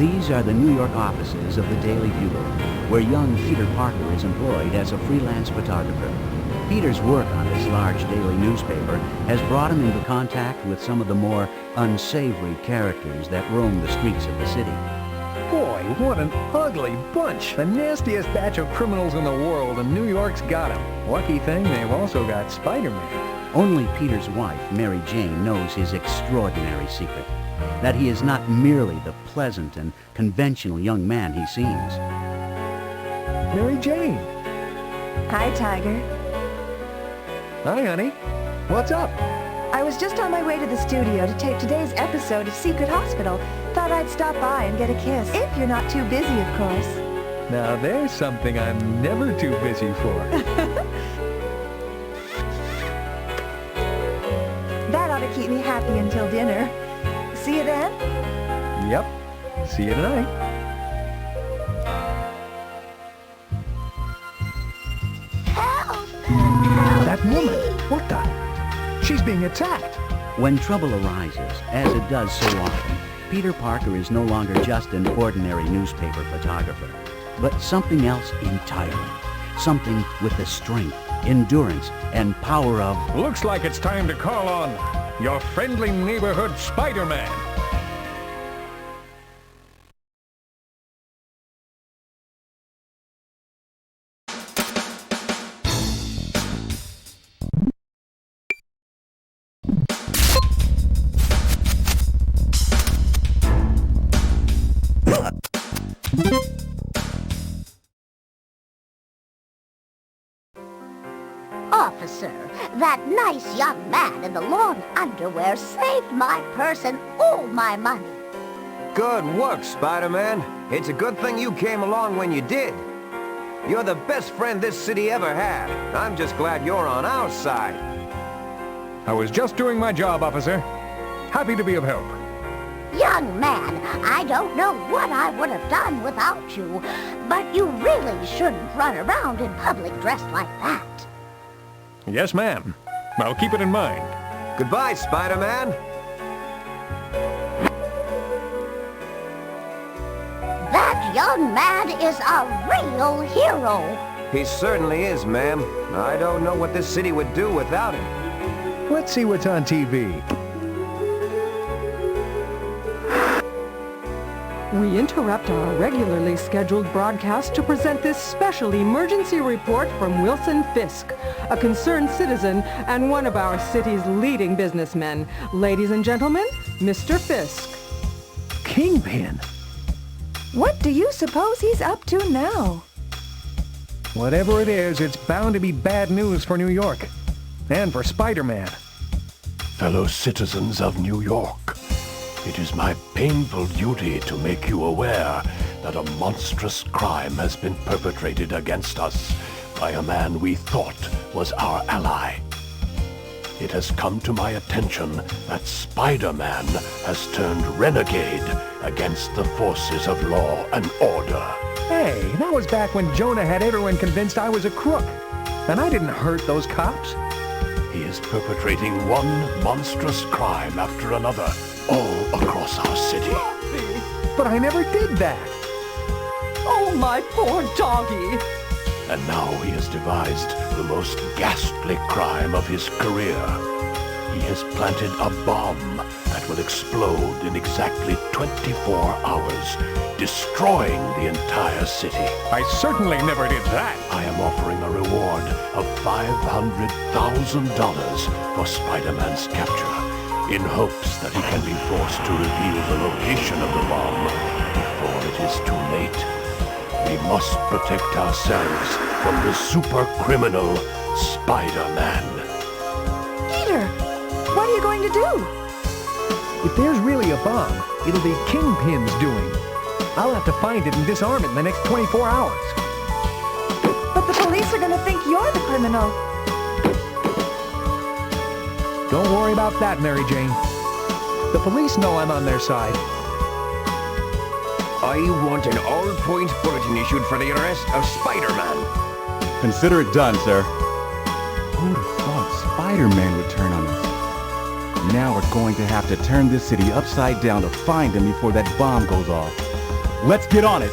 These are the New York offices of the Daily Bugle, where young Peter Parker is employed as a freelance photographer. Peter's work on this large daily newspaper has brought him into contact with some of the more unsavory characters that roam the streets of the city. Boy, what an ugly bunch. The nastiest batch of criminals in the world, and New York's got them. Lucky thing, they've also got Spiderman. Only Peter's wife, Mary Jane, knows his extraordinary secret. That he is not merely the pleasant and conventional young man he seems. Mary Jane. Hi, Tiger. Hi, honey. What's up? I was just on my way to the studio to tape today's episode of Secret Hospital. Thought I'd stop by and get a kiss. If you're not too busy, of course. Now there's something I'm never too busy for. That ought to keep me happy until dinner. See you then? Yep. See you tonight. Help! That woman! What the? She's being attacked! When trouble arises, as it does so often, Peter Parker is no longer just an ordinary newspaper photographer, but something else entirely. Something with the strength, endurance, and power of... Looks like it's time to call on your friendly neighborhood Spider-Man. Officer, that nice young man in the long underwear saved my purse and all my money. Good work, Spider-Man. It's a good thing you came along when you did. You're the best friend this city ever had. I'm just glad you're on our side. I was just doing my job, officer. Happy to be of help. Young man, I don't know what I would have done without you, but you really shouldn't run around in public dressed like that. Yes, ma'am. I'll keep it in mind. Goodbye, Spider-Man. That young man is a real hero. He certainly is, ma'am. I don't know what this city would do without him. Let's see what's on TV. We interrupt our regularly scheduled broadcast to present this special emergency report from Wilson Fisk, a concerned citizen and one of our city's leading businessmen. Ladies and gentlemen, Mr. Fisk. Kingpin! What do you suppose he's up to now? Whatever it is, it's bound to be bad news for New York. And for Spider-Man. Fellow citizens of New York, it is my painful duty to make you aware that a monstrous crime has been perpetrated against us by a man we thought was our ally. It has come to my attention that Spider-Man has turned renegade against the forces of law and order. Hey, that was back when Jonah had everyone convinced I was a crook. And I didn't hurt those cops. He is perpetrating one monstrous crime after another, all across our city. But I never did that. Oh, my poor doggy. And now he has devised the most ghastly crime of his career. He has planted a bomb that will explode in exactly 24 hours, destroying the entire city. I certainly never did that. I am offering a reward of $500,000 for Spider-Man's capture, in hopes that he can be forced to reveal the location of the bomb before it is too late. We must protect ourselves from the super criminal Spider-Man. Peter, what are you going to do? If there's really a bomb, it'll be Kingpin's doing. I'll have to find it and disarm it in the next 24 hours. But the police are going to think you're the criminal. Don't worry about that, Mary Jane. The police know I'm on their side. I want an all-point bulletin issued for the arrest of Spider-Man. Consider it done, sir. Who'd have thought Spider-Man would turn on us? Now we're going to have to turn this city upside down to find him before that bomb goes off. Let's get on it.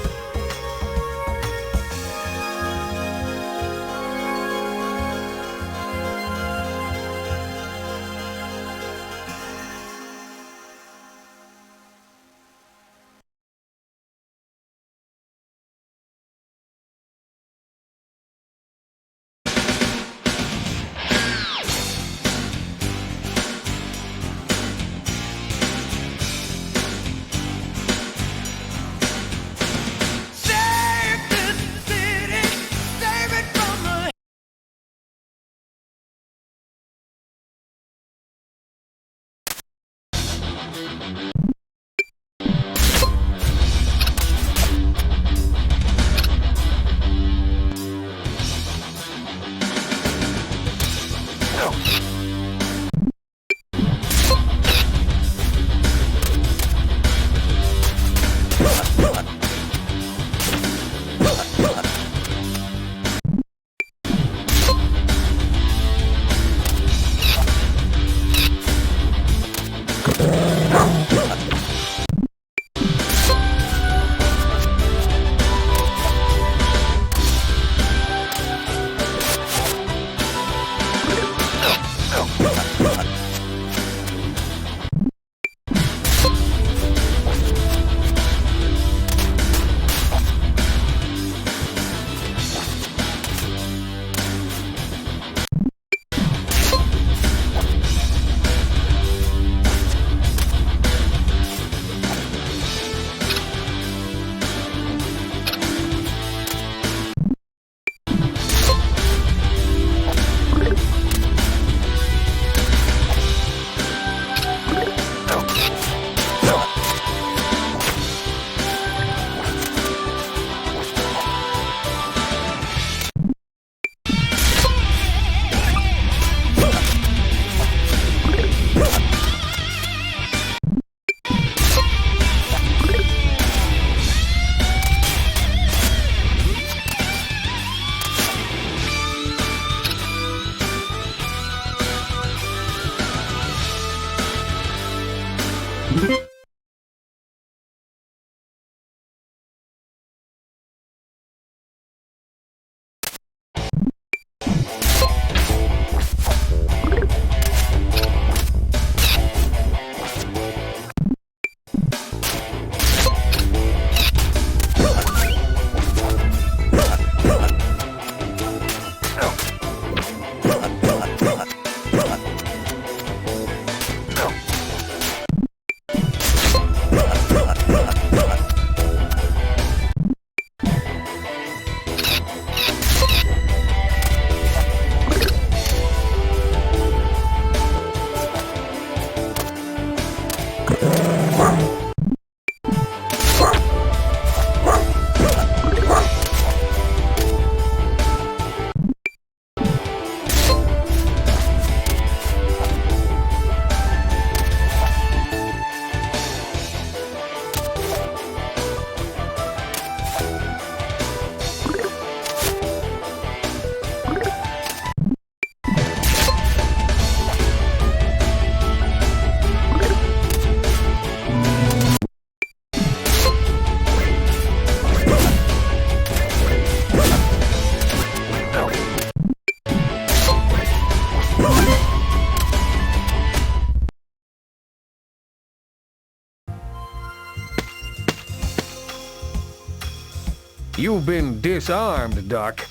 You've been disarmed, Doc.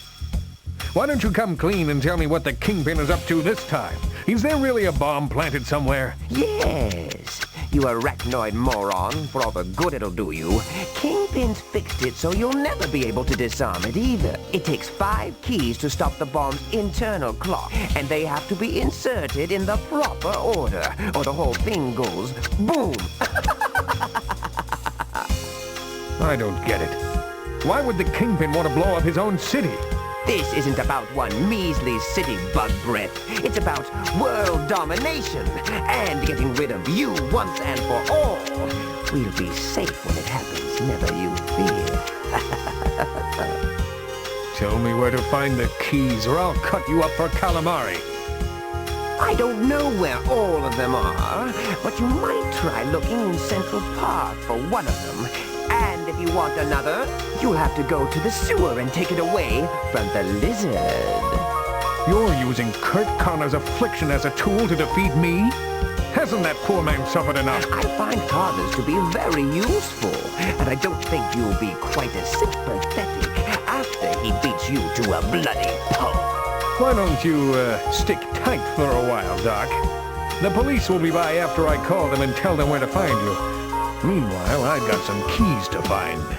Why don't you come clean and tell me what the Kingpin is up to this time? Is there really a bomb planted somewhere? Yes, you arachnoid moron, for all the good it'll do you. Kingpin's fixed it so you'll never be able to disarm it either. It takes 5 keys to stop the bomb's internal clock, and they have to be inserted in the proper order, or the whole thing goes boom. I don't get it. Why would the Kingpin want to blow up his own city? This isn't about one measly city bug breath. It's about world domination and getting rid of you once and for all. We'll be safe when it happens, never you fear. Tell me where to find the keys or I'll cut you up for calamari. I don't know where all of them are, but you might try looking in Central Park for one of them. And if you want another, you'll have to go to the sewer and take it away from the lizard. You're using Kurt Connor's affliction as a tool to defeat me? Hasn't that poor man suffered enough? I find Thomas to be very useful, and I don't think you'll be quite as sympathetic after he beats you to a bloody pulp. Why don't you, stick tight for a while, Doc? The police will be by after I call them and tell them where to find you. Meanwhile, I've got some keys to find.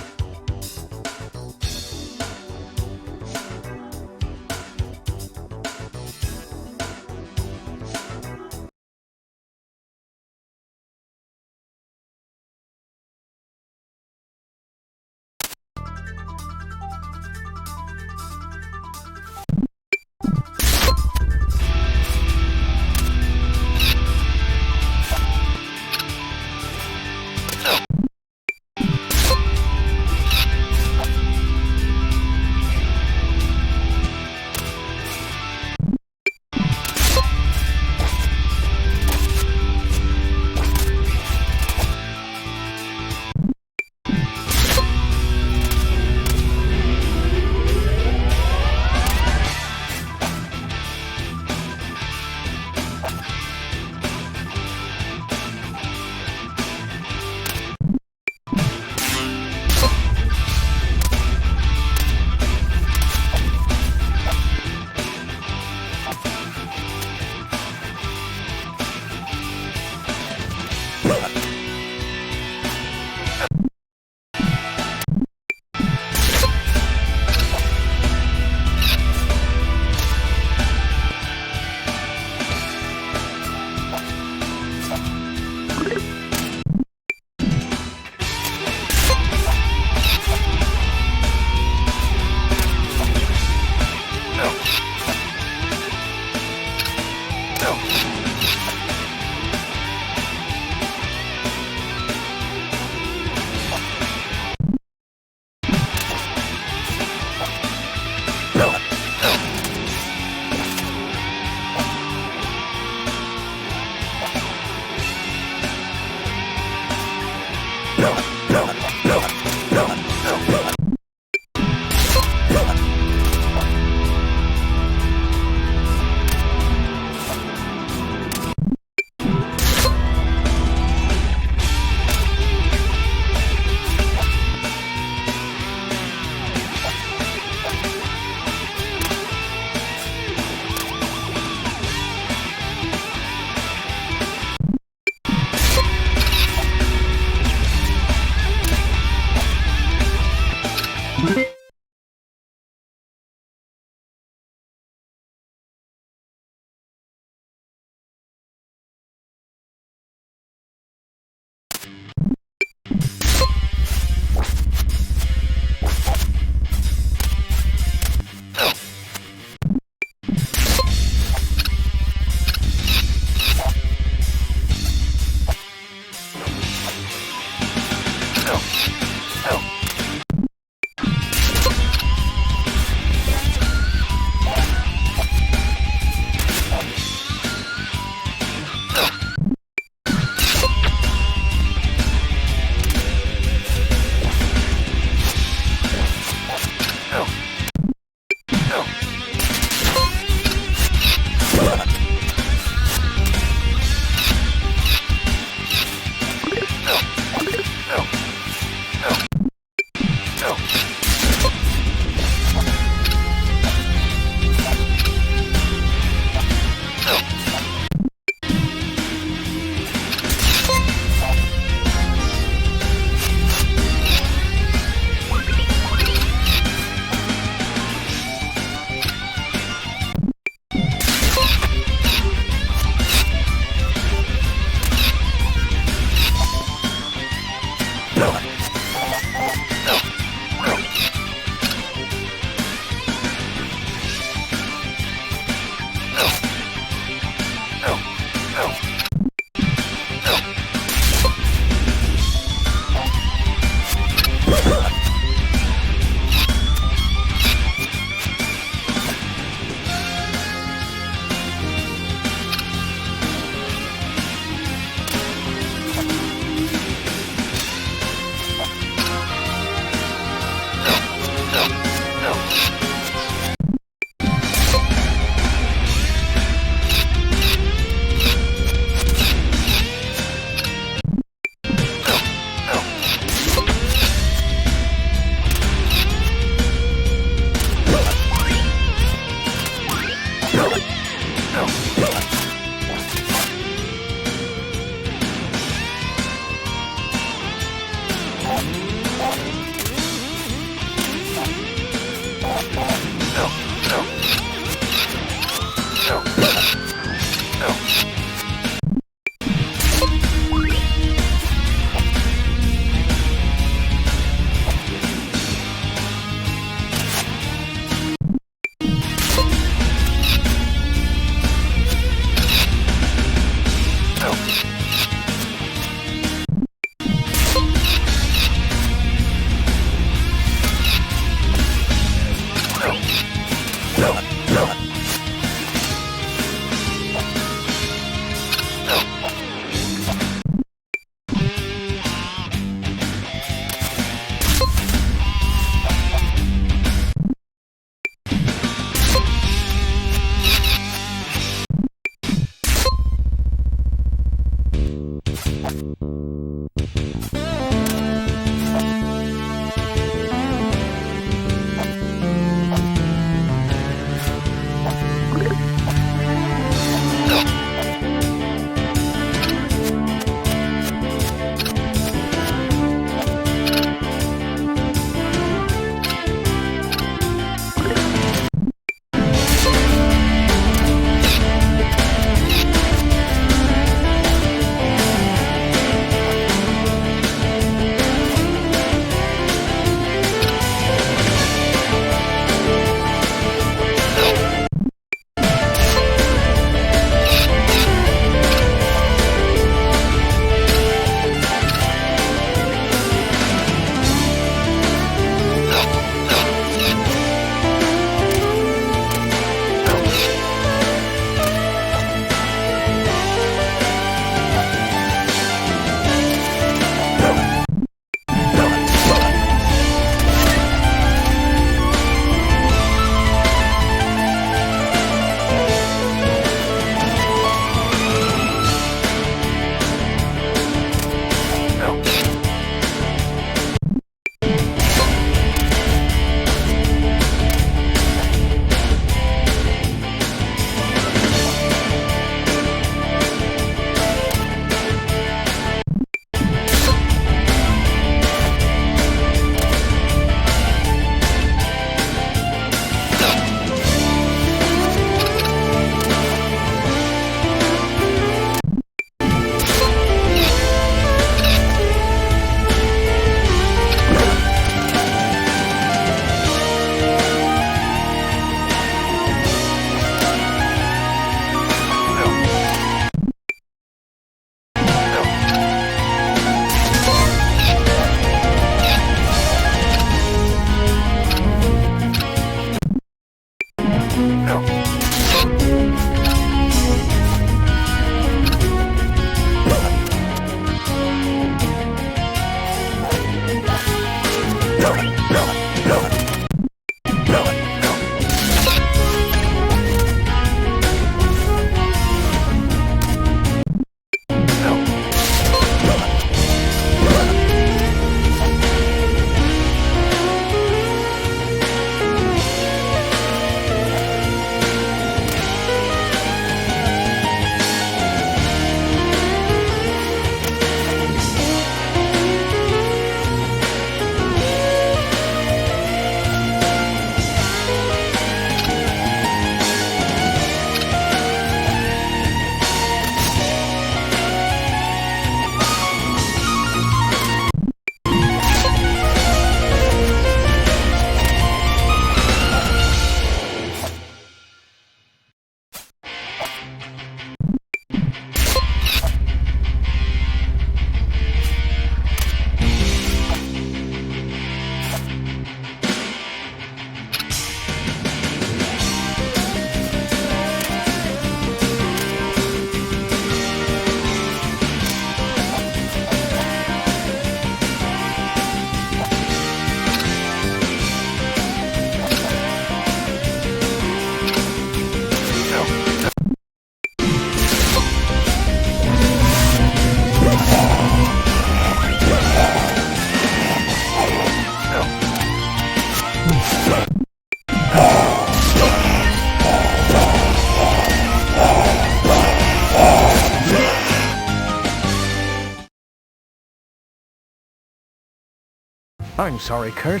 I'm sorry, Kurt.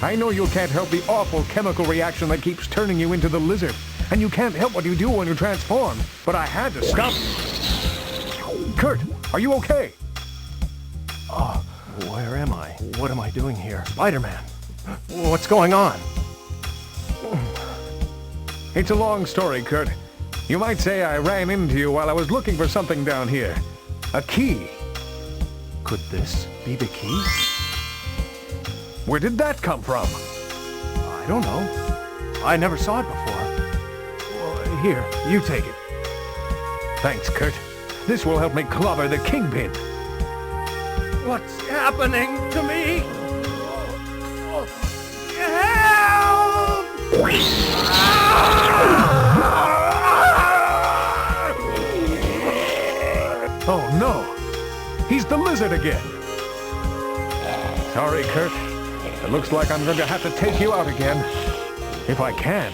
I know you can't help the awful chemical reaction that keeps turning you into the lizard. And you can't help what you do when you transform. But I had to stop. Kurt, are you okay? Oh, where am I? What am I doing here? Spider-Man! What's going on? It's a long story, Kurt. You might say I ran into you while I was looking for something down here. A key. Could this be the key? Where did that come from? I don't know. I never saw it before. Well, here, you take it. Thanks, Kurt. This will help me clobber the Kingpin. What's happening to me? Oh no! He's the lizard again! Sorry, Kurt. It looks like I'm going to have to take you out again. If I can.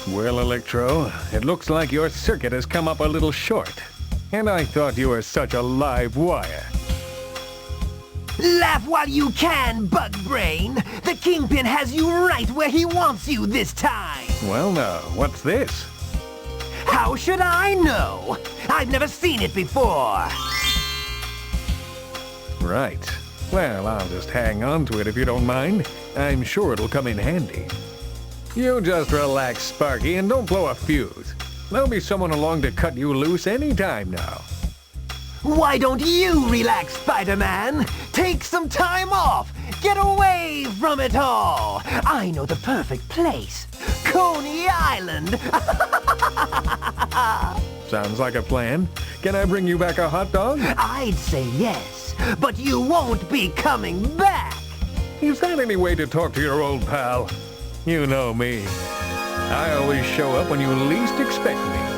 Well, Electro, it looks like your circuit has come up a little short. And I thought you were such a live wire. Laugh while you can, Bug Brain. The Kingpin has you right where he wants you this time. Well, now, what's this? How should I know? I've never seen it before. Right. Well, I'll just hang on to it if you don't mind. I'm sure it'll come in handy. You just relax, Sparky, and don't blow a fuse. There'll be someone along to cut you loose any time now. Why don't you relax, Spider-Man? Take some time off. Get away from it all. I know the perfect place. Coney Island. Sounds like a plan. Can I bring you back a hot dog? I'd say yes, but you won't be coming back. Is that any way to talk to your old pal? You know me. I always show up when you least expect me.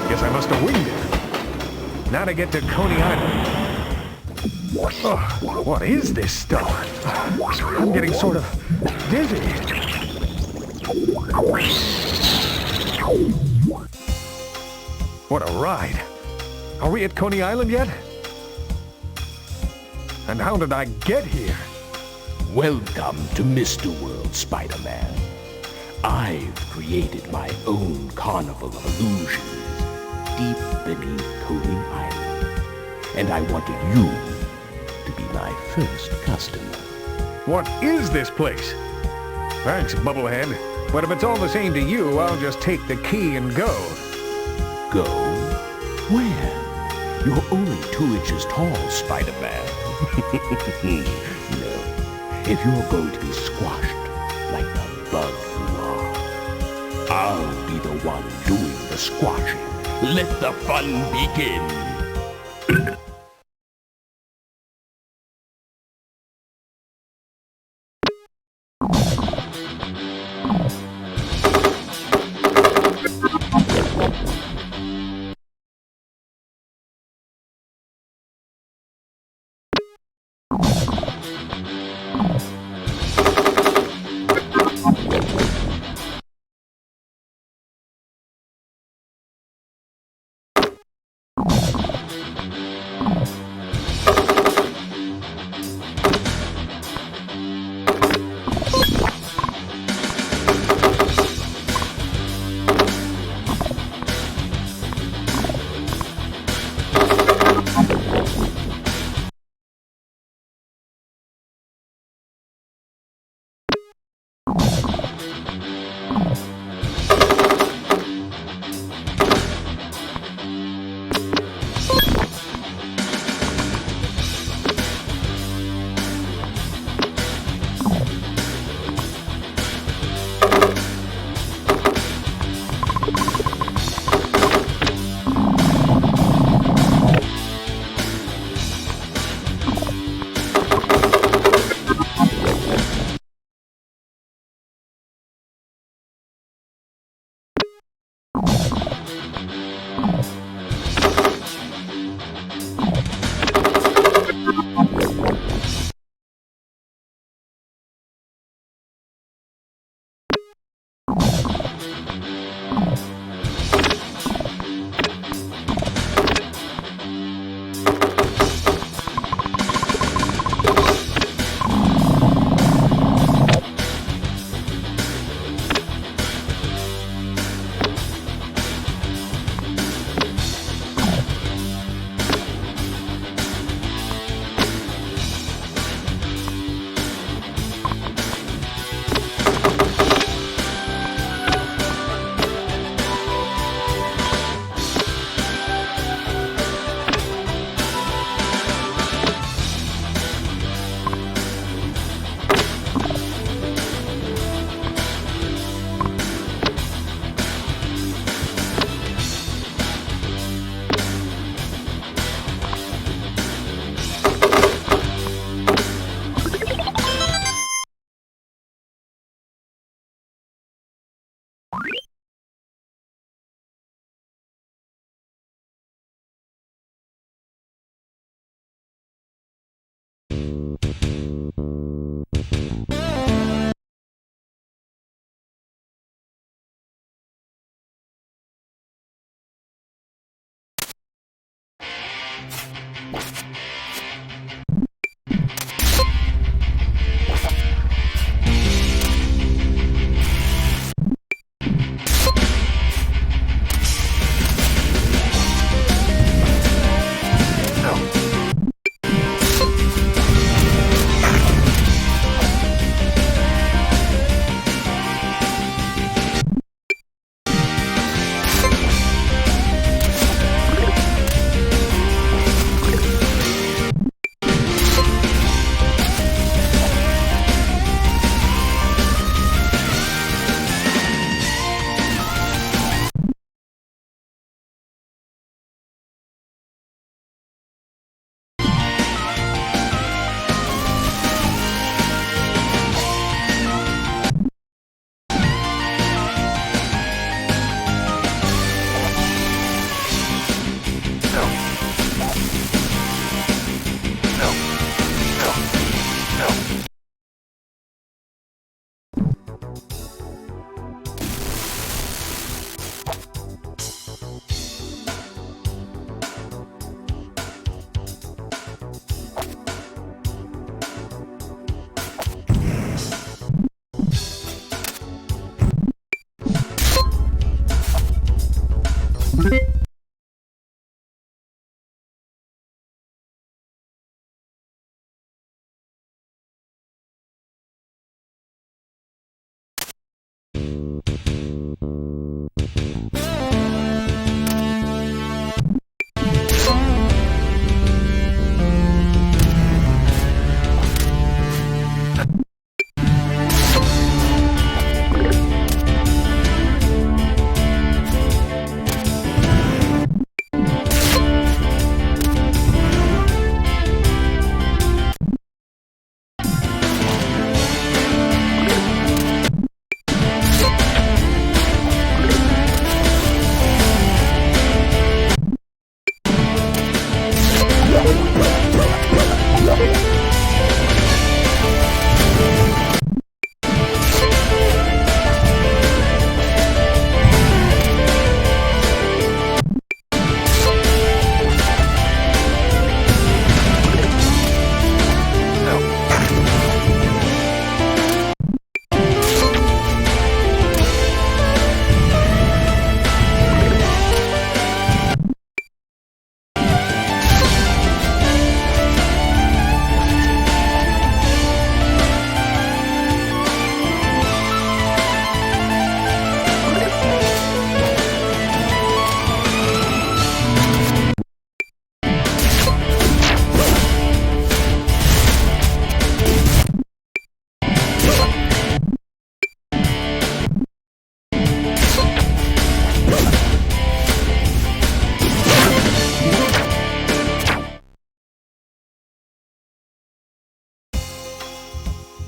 Guess I must have winged it. Now to get to Coney Island. Oh, what is this stuff? I'm getting sort of dizzy. What a ride. Are we at Coney Island yet? And how did I get here? Welcome to Mr. World, Spider-Man. I've created my own carnival of illusions deep beneath Coney Island. And I wanted you to be my first customer. What is this place? Thanks, Bubblehead. But if it's all the same to you, I'll just take the key and go. Go? Where? You're only 2 inches tall, Spider-Man. No. If you're going to be squashed like the bug you are, I'll be the one doing the squashing. Let the fun begin.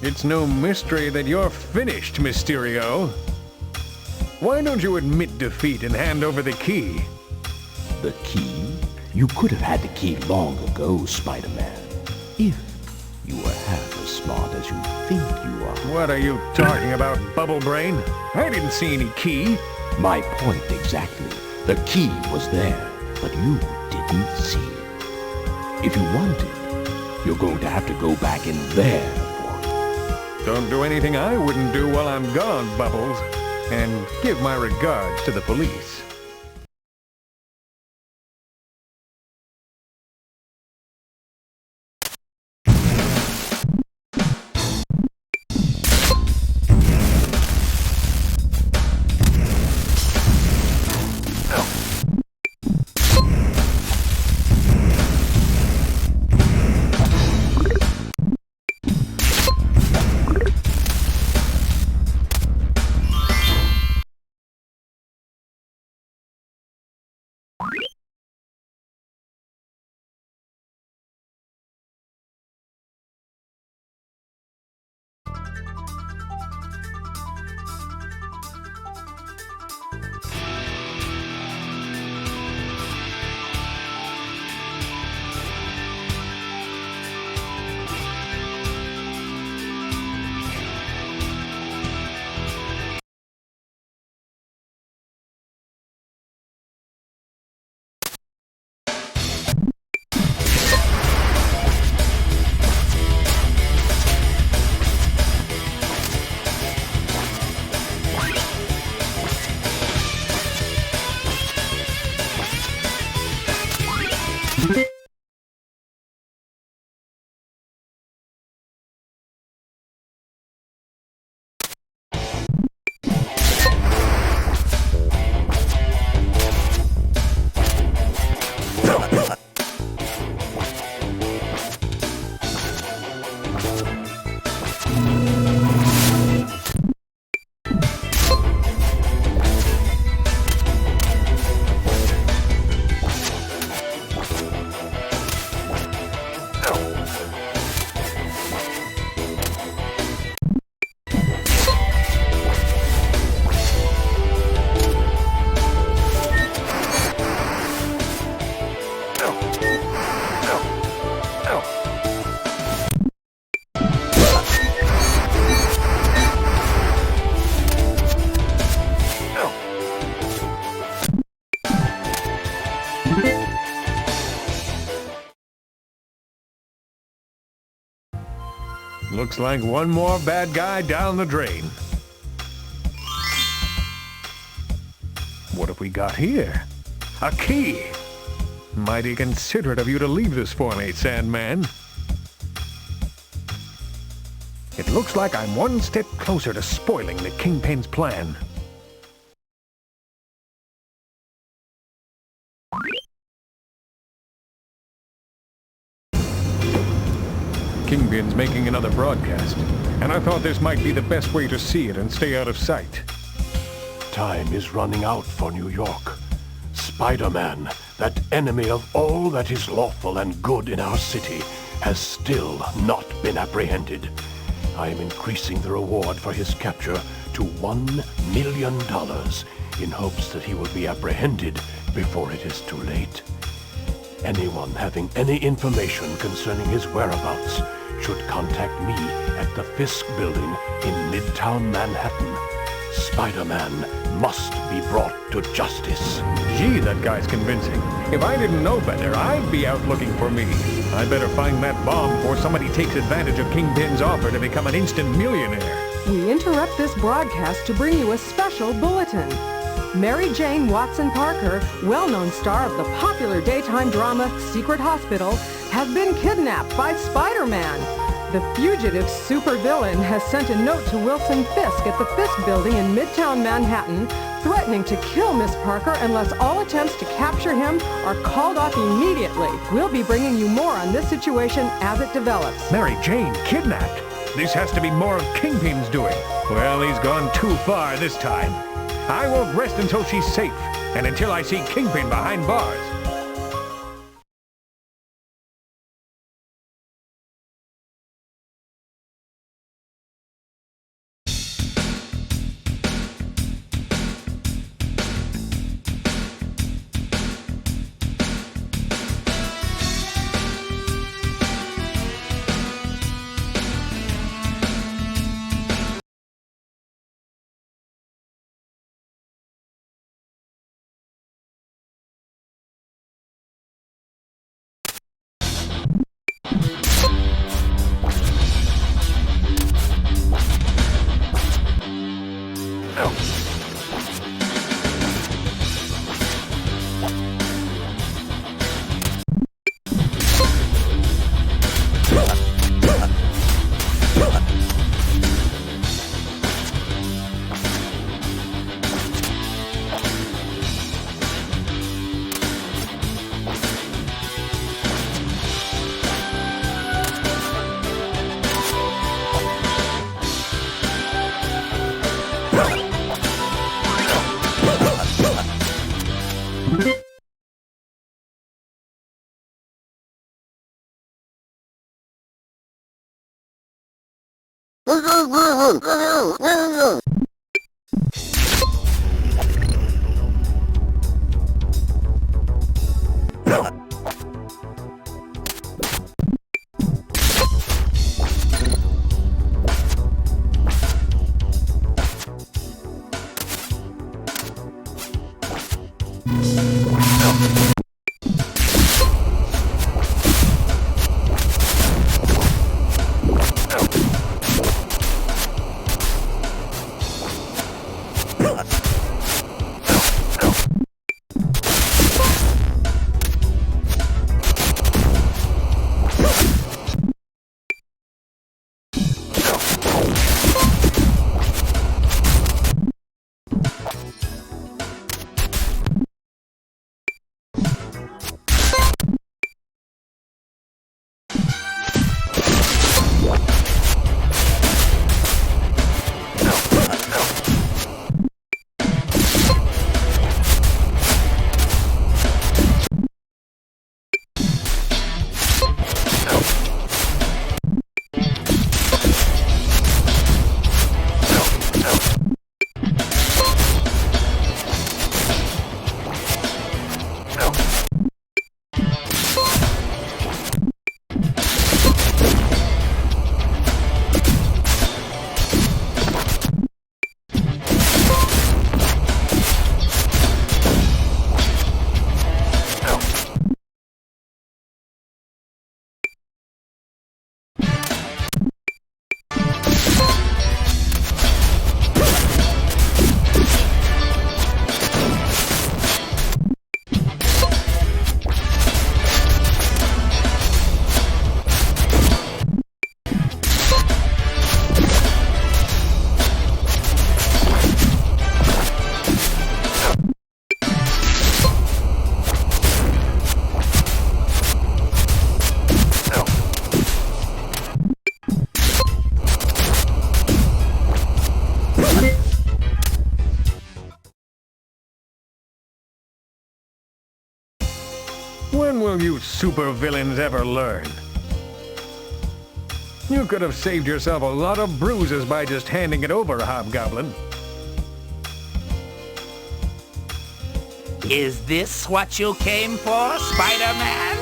It's no mystery that you're finished, Mysterio. Why don't you admit defeat and hand over the key? The key? You could have had the key long ago, Spider-Man. If you were half as smart as you think you are. What are you talking about, Bubble Brain? I didn't see any key. My point exactly. The key was there, but you didn't see it. If you want it, you're going to have to go back in there for it. Don't do anything I wouldn't do while I'm gone, Bubbles. And give my regards to the police. Looks like one more bad guy down the drain. What have we got here? A key! Mighty considerate of you to leave this for me, Sandman. It looks like I'm one step closer to spoiling the Kingpin's plan. Kingpin's making another broadcast, and I thought this might be the best way to see it and stay out of sight. Time is running out for New York. Spider-Man, that enemy of all that is lawful and good in our city, has still not been apprehended. I am increasing the reward for his capture to $1 million in hopes that he will be apprehended before it is too late. Anyone having any information concerning his whereabouts should contact me at the Fisk Building in Midtown Manhattan. Spider-Man must be brought to justice. Gee, that guy's convincing. If I didn't know better, I'd be out looking for me. I better find that bomb before somebody takes advantage of Kingpin's offer to become an instant millionaire. We interrupt this broadcast to bring you a special bulletin. Mary Jane Watson Parker, well-known star of the popular daytime drama Secret Hospital, has been kidnapped by Spider-Man. The fugitive supervillain has sent a note to Wilson Fisk at the Fisk Building in Midtown Manhattan, threatening to kill Miss Parker unless all attempts to capture him are called off immediately. We'll be bringing you more on this situation as it develops. Mary Jane kidnapped? This has to be more of Kingpin's doing. Well, he's gone too far this time. I won't rest until she's safe, and until I see Kingpin behind bars. When will you supervillains ever learn? You could have saved yourself a lot of bruises by just handing it over, Hobgoblin. Is this what you came for, Spider-Man?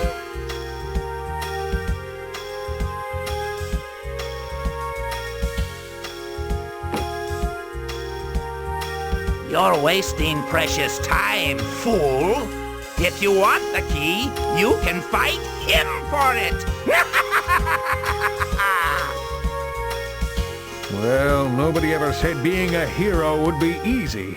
You're wasting precious time, fool. If you want the key, you can fight him for it. Well, nobody ever said being a hero would be easy.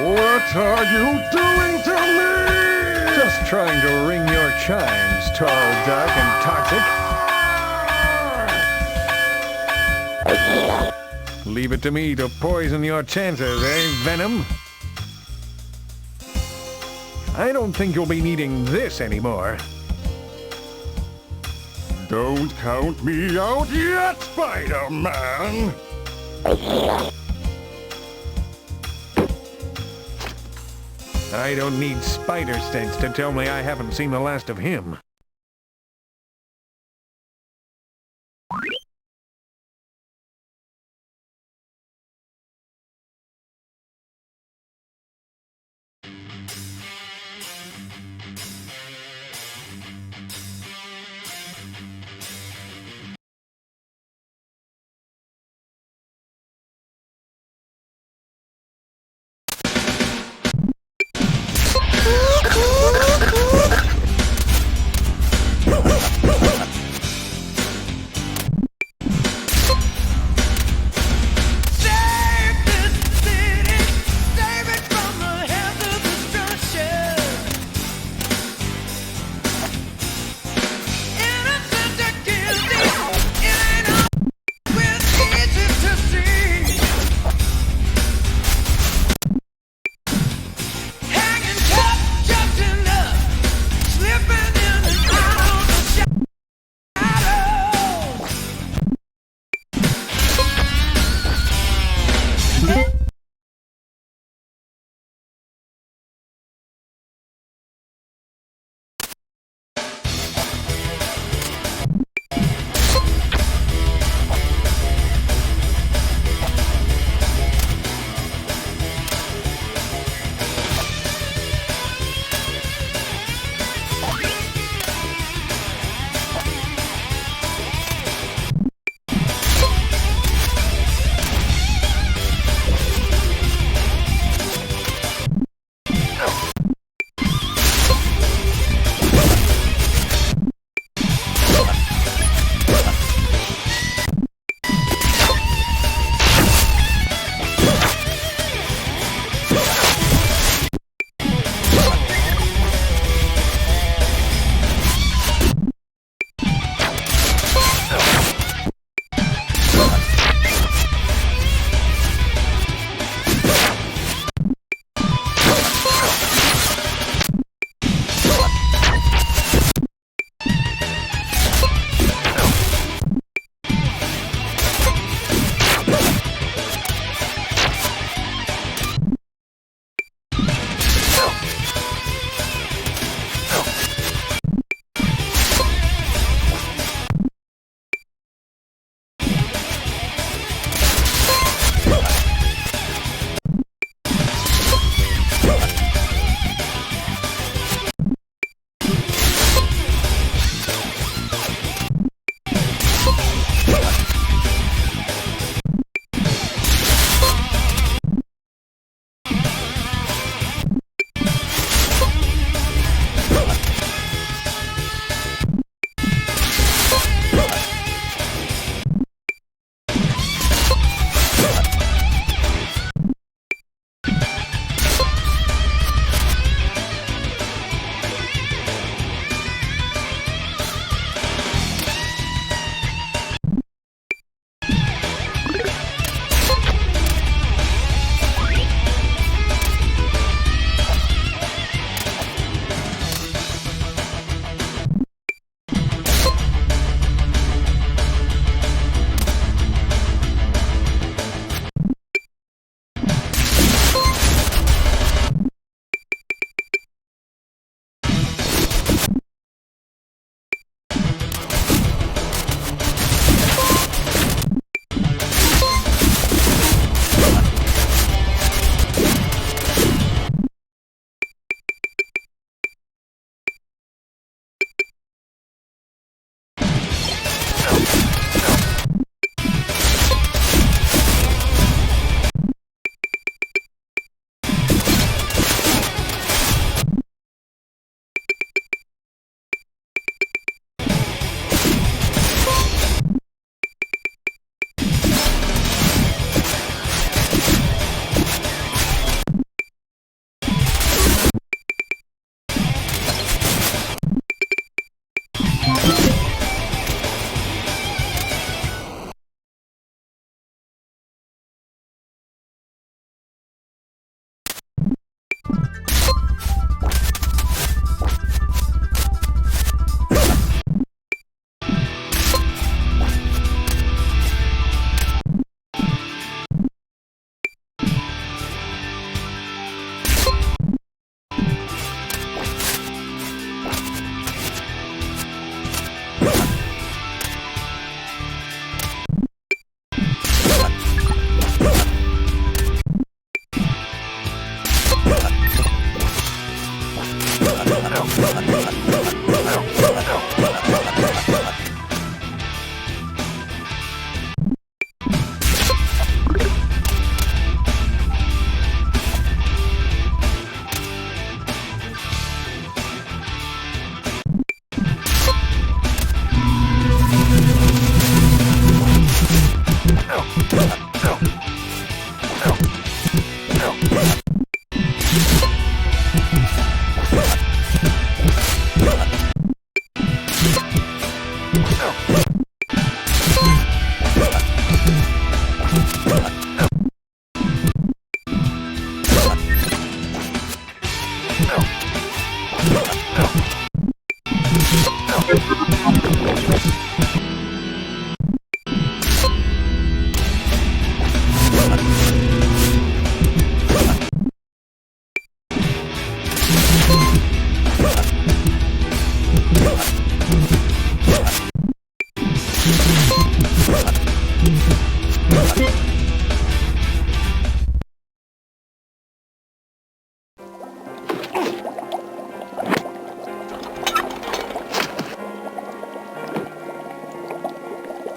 What are you doing to me? Just trying to ring your chimes, tall, dark, and toxic. Leave it to me to poison your chances, eh, Venom? I don't think you'll be needing this anymore. Don't count me out yet, Spider-Man! I don't need spider sense to tell me I haven't seen the last of him.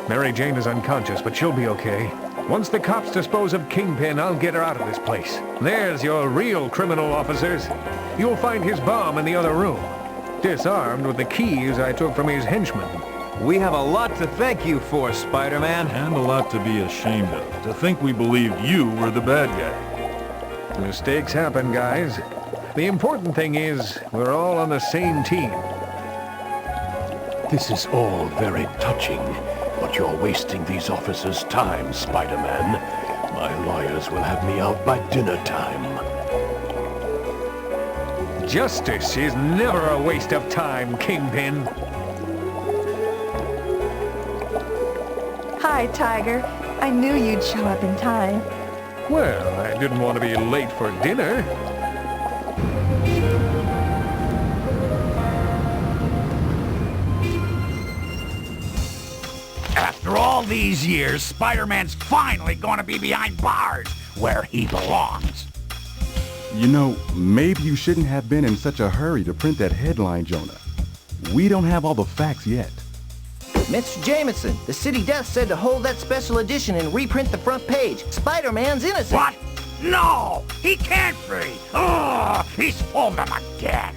Mary Jane is unconscious, but she'll be okay. Once the cops dispose of Kingpin, I'll get her out of this place. There's your real criminal, officers. You'll find his bomb in the other room, disarmed with the keys I took from his henchmen. We have a lot to thank you for, Spider-Man. And a lot to be ashamed of. To think we believed you were the bad guy. Mistakes happen, guys. The important thing is, we're all on the same team. This is all very touching, but you're wasting these officers' time, Spider-Man. My lawyers will have me out by dinner time. Justice is never a waste of time, Kingpin. Hi, Tiger. I knew you'd show up in time. Well, I didn't want to be late for dinner. After all these years, Spider-Man's finally gonna be behind bars, where he belongs. You know, maybe you shouldn't have been in such a hurry to print that headline, Jonah. We don't have all the facts yet. Mr. Jameson, the City Death said to hold that special edition and reprint the front page. Spider-Man's innocent. What? No! He can't be! Oh, he's fooled them again!